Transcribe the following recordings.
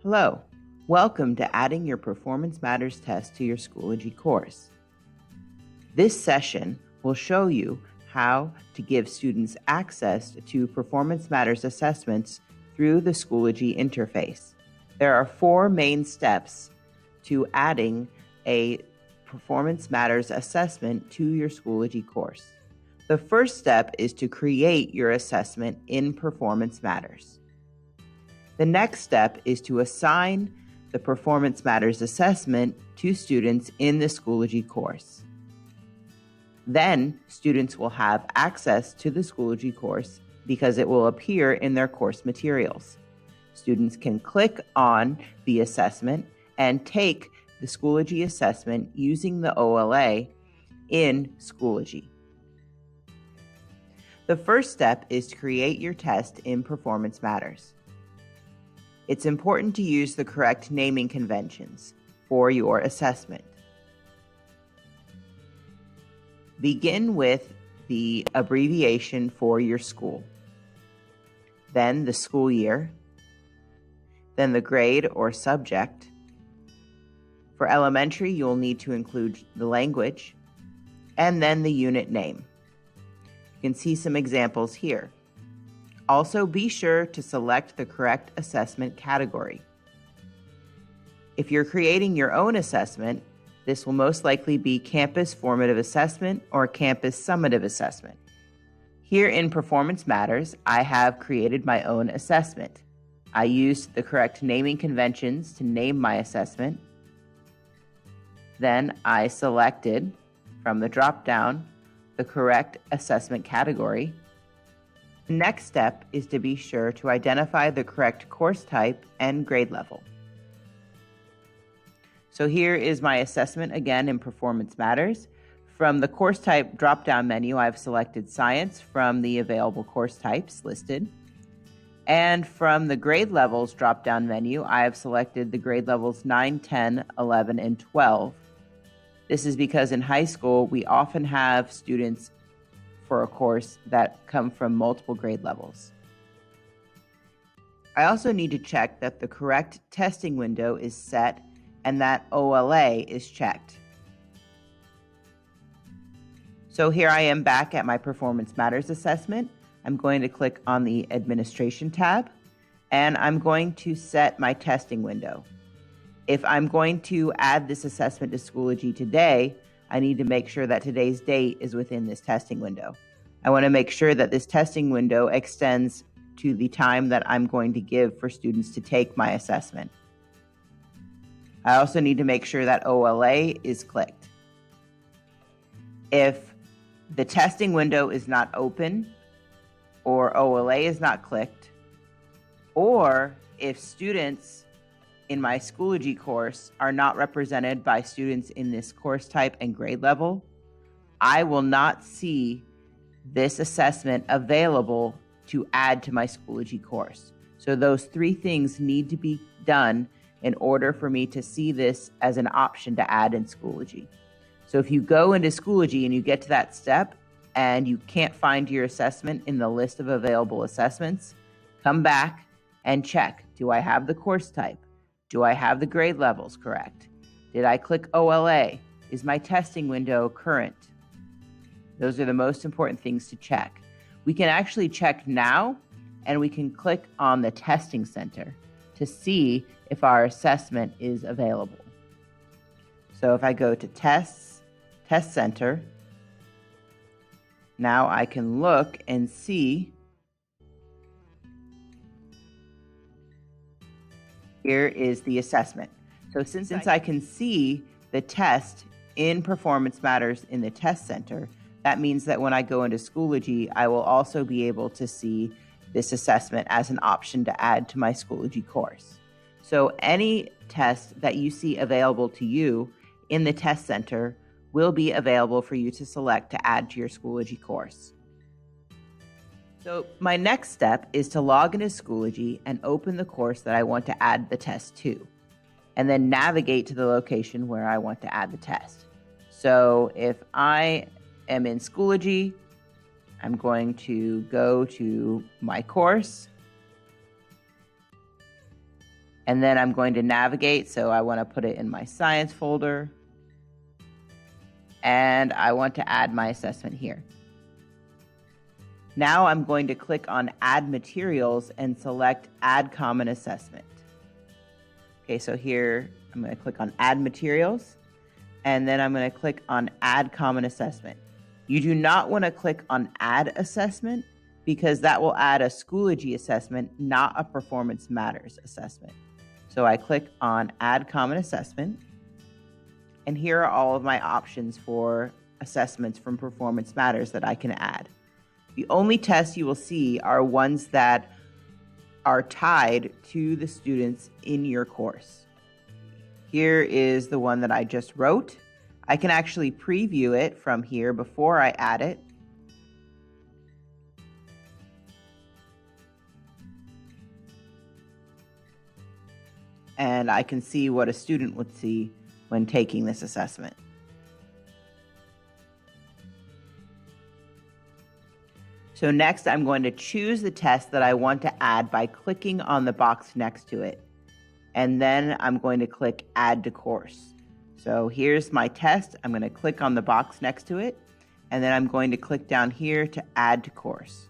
Hello, welcome to adding your Performance Matters test to your Schoology course. This session will show you how to give students access to Performance Matters assessments through the Schoology interface. There are 4 main steps to adding a Performance Matters assessment to your Schoology course. The first step is to create your assessment in Performance Matters. The next step is to assign the Performance Matters assessment to students in the Schoology course. Then, students will have access to the Schoology course because it will appear in their course materials. Students can click on the assessment and take the Schoology assessment using the OLA in Schoology. The first step is to create your test in Performance Matters. It's important to use the correct naming conventions for your assessment. Begin with the abbreviation for your school, then the school year, then the grade or subject. For elementary, you'll need to include the language, and then the unit name. You can see some examples here. Also, be sure to select the correct assessment category. If you're creating your own assessment, this will most likely be Campus Formative Assessment or Campus Summative Assessment. Here in Performance Matters, I have created my own assessment. I used the correct naming conventions to name my assessment. Then I selected from the drop-down the correct assessment category. The next step is to be sure to identify the correct course type and grade level. So here is my assessment again in Performance Matters. From the course type drop-down menu, I've selected Science from the available course types listed. And from the grade levels drop-down menu, I have selected the grade levels 9, 10, 11, and 12. This is because in high school, we often have students for a course that come from multiple grade levels. I also need to check that the correct testing window is set and that OLA is checked. So here I am back at my Performance Matters assessment. I'm going to click on the Administration tab, and I'm going to set my testing window. If I'm going to add this assessment to Schoology today, I need to make sure that today's date is within this testing window. I want to make sure that this testing window extends to the time that I'm going to give for students to take my assessment. I also need to make sure that OLA is clicked. If the testing window is not open, or OLA is not clicked, or if students in my Schoology course are not represented by students in this course type and grade level, I will not see this assessment available to add to my Schoology course. So those 3 things need to be done in order for me to see this as an option to add in Schoology. So if you go into Schoology and you get to that step and you can't find your assessment in the list of available assessments, come back and check. Do I have the course type? Do I have the grade levels correct? Did I click OLA? Is my testing window current? Those are the most important things to check. We can actually check now, and we can click on the testing center to see if our assessment is available. So if I go to Tests, Test Center, now I can look and see. Here is the assessment. So since I can see the test in Performance Matters in the Test Center, that means that when I go into Schoology, I will also be able to see this assessment as an option to add to my Schoology course. So any test that you see available to you in the Test Center will be available for you to select to add to your Schoology course. So my next step is to log into Schoology and open the course that I want to add the test to, and then navigate to the location where I want to add the test. So if I am in Schoology, I'm going to go to my course, And then I'm going to navigate, so I want to put it in my science folder. And I want to add my assessment here. Now I'm going to click on Add Materials and select Add Common Assessment. Okay, so here I'm going to click on Add Materials, and then I'm going to click on Add Common Assessment. You do not want to click on Add Assessment because that will add a Schoology assessment, not a Performance Matters assessment. So I click on Add Common Assessment, and here are all of my options for assessments from Performance Matters that I can add. The only tests you will see are ones that are tied to the students in your course. Here is the one that I just wrote. I can actually preview it from here before I add it. And I can see what a student would see when taking this assessment. So next, I'm going to choose the test that I want to add by clicking on the box next to it. And then I'm going to click Add to Course. So here's my test. I'm going to click on the box next to it, and then I'm going to click down here to Add to Course.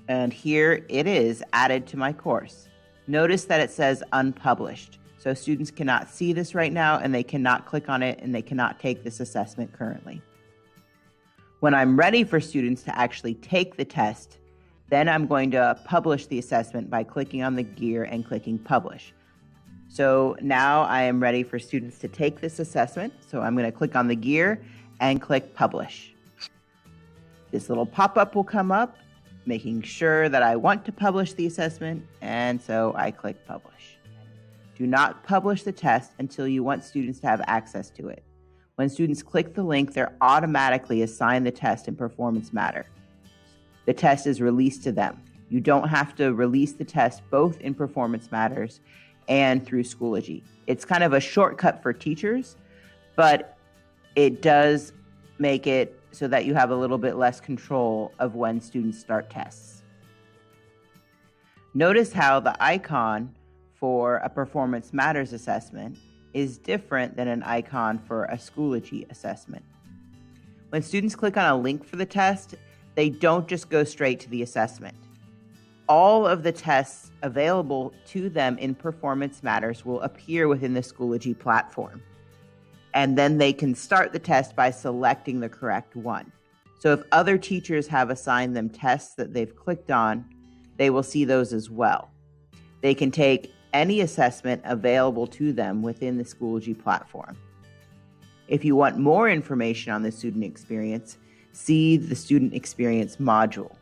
And here it is added to my course. Notice that it says Unpublished. So students cannot see this right now, and they cannot click on it, and they cannot take this assessment currently. When I'm ready for students to actually take the test, then I'm going to publish the assessment by clicking on the gear and clicking Publish. So now I am ready for students to take this assessment. So I'm going to click on the gear and click Publish. This little pop-up will come up, making sure that I want to publish the assessment, and so I click Publish. Do not publish the test until you want students to have access to it. When students click the link, they're automatically assigned the test in Performance Matter. The test is released to them. You don't have to release the test both in Performance Matters and through Schoology. It's kind of a shortcut for teachers, but it does make it so that you have a little bit less control of when students start tests. Notice how the icon for a Performance Matters assessment is different than an icon for a Schoology assessment. When students click on a link for the test, they don't just go straight to the assessment. All of the tests available to them in Performance Matters will appear within the Schoology platform. And then they can start the test by selecting the correct one. So if other teachers have assigned them tests that they've clicked on, they will see those as well. They can take any assessment available to them within the Schoology platform. If you want more information on the student experience, see the student experience module.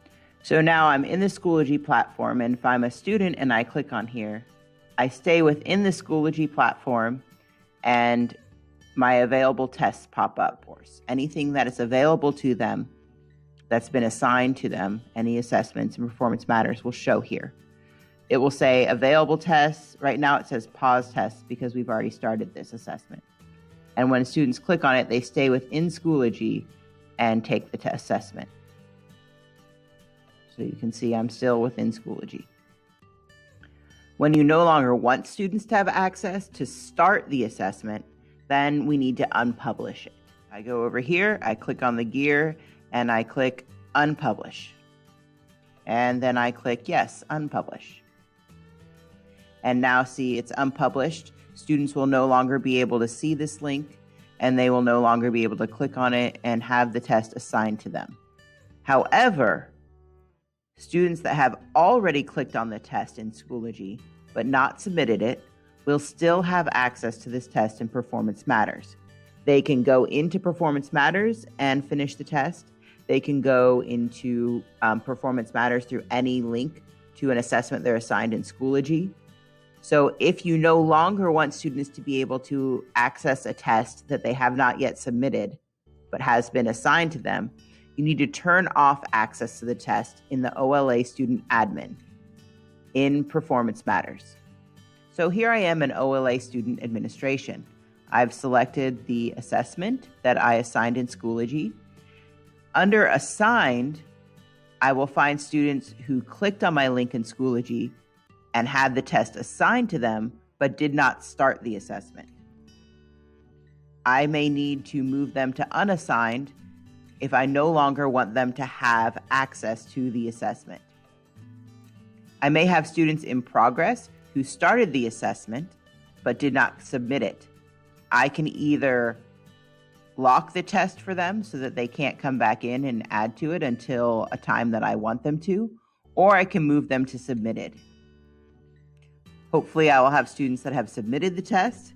So now I'm in the Schoology platform, and if I'm a student and I click on here, I stay within the Schoology platform and my available tests pop up. Anything that is available to them that's been assigned to them, any assessments and Performance Matters will show here. It will say available tests. Right now it says pause tests because we've already started this assessment. And when students click on it, they stay within Schoology and take the test assessment. So you can see I'm still within Schoology. When you no longer want students to have access to start the assessment, then we need to unpublish it. I go over here, I click on the gear, and I click Unpublish. And then I click Yes, Unpublish. And now see it's unpublished. Students will no longer be able to see this link, and they will no longer be able to click on it and have the test assigned to them. However, students that have already clicked on the test in Schoology but not submitted it will still have access to this test in Performance Matters. They can go into Performance Matters and finish the test. They can go into Performance Matters through any link to an assessment they're assigned in Schoology. So if you no longer want students to be able to access a test that they have not yet submitted, but has been assigned to them, you need to turn off access to the test in the OLA Student Admin in Performance Matters. So here I am in OLA Student Administration. I've selected the assessment that I assigned in Schoology. Under Assigned, I will find students who clicked on my link in Schoology and had the test assigned to them, but did not start the assessment. I may need to move them to unassigned if I no longer want them to have access to the assessment. I may have students in progress who started the assessment but did not submit it. I can either lock the test for them so that they can't come back in and add to it until a time that I want them to, or I can move them to submitted. Hopefully, I will have students that have submitted the test,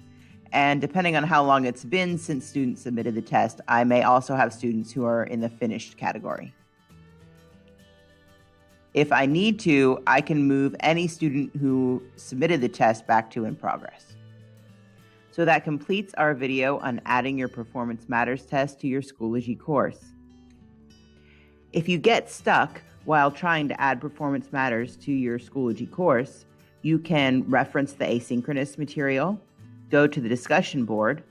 and depending on how long it's been since students submitted the test, I may also have students who are in the finished category. If I need to, I can move any student who submitted the test back to in progress. So that completes our video on adding your Performance Matters test to your Schoology course. If you get stuck while trying to add Performance Matters to your Schoology course, you can reference the asynchronous material, go to the discussion board,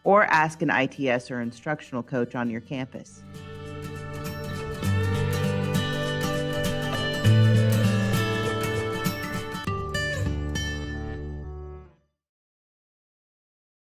or ask an ITS or instructional coach on your campus.